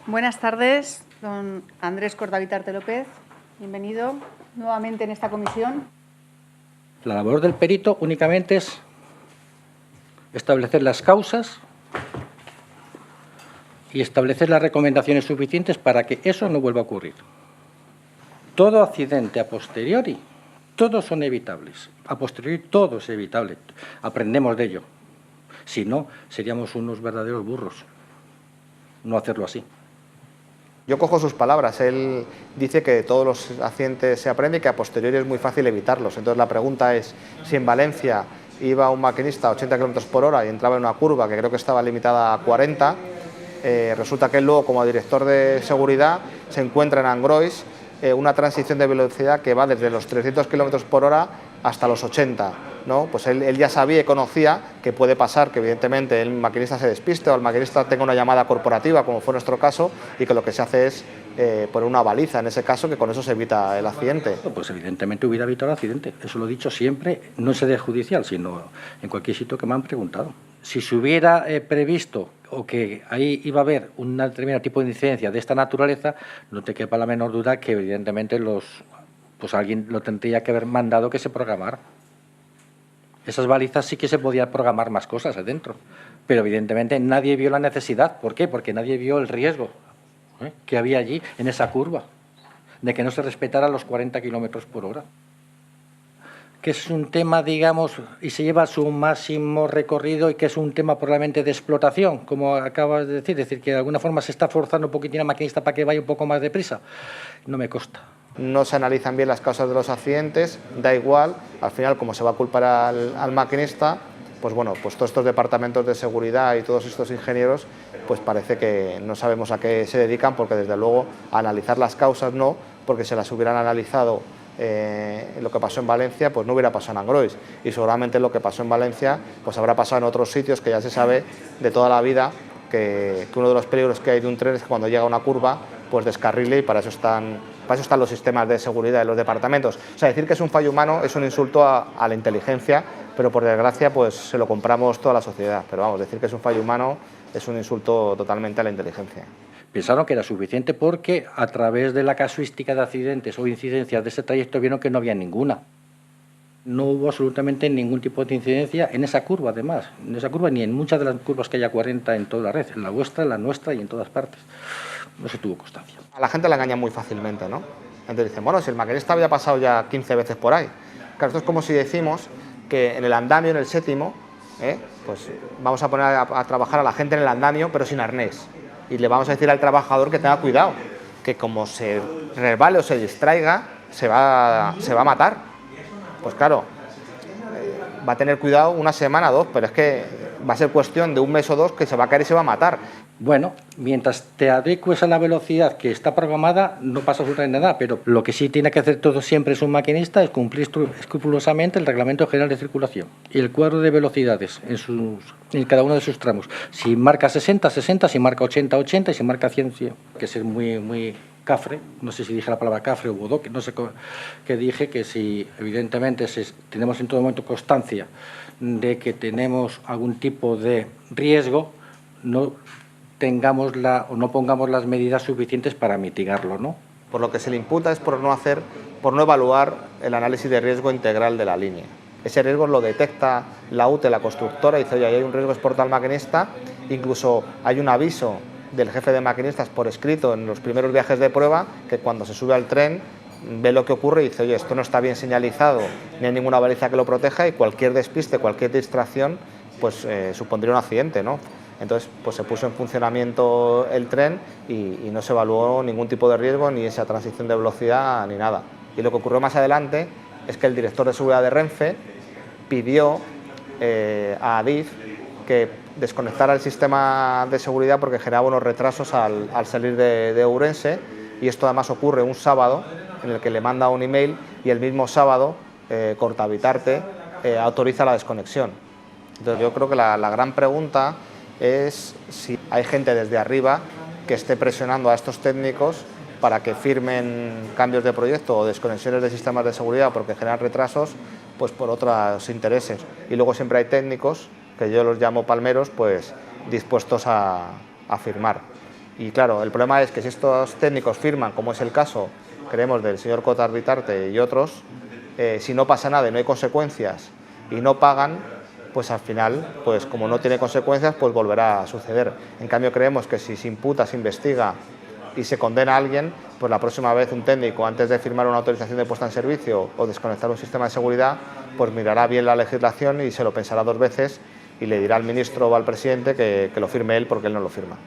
Buenas tardes, don Andrés Cortavitarte López. Bienvenido nuevamente en esta comisión. La labor del perito únicamente es establecer las causas y establecer las recomendaciones suficientes para que eso no vuelva a ocurrir. Todo accidente a posteriori, todos son evitables. A posteriori todo es evitable. Aprendemos de ello. Si no, seríamos unos verdaderos burros. No hacerlo así. Yo cojo sus palabras. Él dice que de todos los accidentes se aprende y que a posteriori es muy fácil evitarlos. Entonces la pregunta es si en Valencia iba un maquinista a 80 km por hora y entraba en una curva que creo que estaba limitada a 40, resulta que él luego, como director de seguridad, se encuentra en Angrois una transición de velocidad que va desde los 300 km por hora hasta los 80, ¿no? Pues él ya sabía y conocía que puede pasar que evidentemente el maquinista se despiste o el maquinista tenga una llamada corporativa, como fue nuestro caso, y que lo que se hace es poner una baliza en ese caso, que con eso se evita el accidente. Pues evidentemente hubiera evitado el accidente, eso lo he dicho siempre, no en sede judicial, sino en cualquier sitio que me han preguntado. Si se hubiera previsto o que ahí iba a haber un determinado tipo de incidencia de esta naturaleza, no te quepa la menor duda que evidentemente pues alguien lo tendría que haber mandado que se programara. Esas balizas sí que se podía programar más cosas adentro, pero evidentemente nadie vio la necesidad. ¿Por qué? Porque nadie vio el riesgo que había allí en esa curva, de que no se respetara los 40 km por hora. Que es un tema, digamos, y se lleva a su máximo recorrido y que es un tema probablemente de explotación, como acabas de decir, es decir, que de alguna forma se está forzando un poquitín al maquinista para que vaya un poco más deprisa. No me consta. No se analizan bien las causas de los accidentes, da igual, al final como se va a culpar al maquinista, pues bueno, pues todos estos departamentos de seguridad y todos estos ingenieros, pues parece que no sabemos a qué se dedican, porque desde luego a analizar las causas no, porque si las hubieran analizado lo que pasó en Valencia, pues no hubiera pasado en Angrois, y seguramente lo que pasó en Valencia pues habrá pasado en otros sitios que ya se sabe de toda la vida que uno de los peligros que hay de un tren es que cuando llega a una curva pues descarrile, y para eso están los sistemas de seguridad de los departamentos. O sea, decir que es un fallo humano es un insulto a la inteligencia, pero por desgracia pues se lo compramos toda la sociedad. Pero vamos, decir que es un fallo humano es un insulto totalmente a la inteligencia. Pensaron que era suficiente porque a través de la casuística de accidentes o incidencias de ese trayecto vieron que no había ninguna. No hubo absolutamente ningún tipo de incidencia en esa curva, además. En esa curva ni en muchas de las curvas que haya 40 en toda la red, en la vuestra, en la nuestra y en todas partes. No se tuvo constancia. A la gente la engaña muy fácilmente, ¿no? Entonces dicen, bueno, si el maquinista había pasado ya 15 veces por ahí. Claro, esto es como si decimos que en el andamio, en el séptimo, pues vamos a poner a trabajar a la gente en el andamio, pero sin arnés. Y le vamos a decir al trabajador que tenga cuidado, que como se resbale o se distraiga, se va a matar. Pues claro, va a tener cuidado una semana, 2, pero es que va a ser cuestión de un mes o 2 que se va a caer y se va a matar. Bueno, mientras te adecues a la velocidad que está programada, no pasa absolutamente nada, pero lo que sí tiene que hacer todo siempre es un maquinista es cumplir escrupulosamente el Reglamento General de Circulación y el cuadro de velocidades en cada uno de sus tramos. Si marca 60, 60, si marca 80, 80 y si marca 100, 100. Que es muy cafre, no sé si dije la palabra cafre o bodoque, no sé qué dije, que si evidentemente tenemos en todo momento constancia de que tenemos algún tipo de riesgo, no pongamos las medidas suficientes para mitigarlo, ¿no? Por lo que se le imputa es por no evaluar el análisis de riesgo integral de la línea. Ese riesgo lo detecta la UTE, la constructora, y dice, oye, hay un riesgo exportado al maquinista, incluso hay un aviso del jefe de maquinistas por escrito en los primeros viajes de prueba, que cuando se sube al tren ve lo que ocurre y dice, oye, esto no está bien señalizado, ni hay ninguna baliza que lo proteja, y cualquier despiste, cualquier distracción, pues supondría un accidente, ¿no? Entonces, pues se puso en funcionamiento el tren y no se evaluó ningún tipo de riesgo, ni esa transición de velocidad, ni nada. Y lo que ocurrió más adelante es que el director de seguridad de Renfe pidió a Adif que desconectara el sistema de seguridad porque generaba unos retrasos al salir de Ourense, y esto además ocurre un sábado en el que le manda un email y el mismo sábado Cortavitarte autoriza la desconexión. Entonces yo creo que la gran pregunta es si hay gente desde arriba que esté presionando a estos técnicos para que firmen cambios de proyecto o desconexiones de sistemas de seguridad porque generan retrasos, pues por otros intereses. Y luego siempre hay técnicos, que yo los llamo palmeros, pues dispuestos a firmar. Y claro, el problema es que si estos técnicos firman, como es el caso, creemos, del señor Cotar Bitarte y otros, si no pasa nada y no hay consecuencias y no pagan, pues al final, pues como no tiene consecuencias, pues volverá a suceder. En cambio, creemos que si se imputa, se investiga y se condena a alguien, pues la próxima vez un técnico, antes de firmar una autorización de puesta en servicio o desconectar un sistema de seguridad, pues mirará bien la legislación y se lo pensará 2 veces y le dirá al ministro o al presidente que lo firme él porque él no lo firma.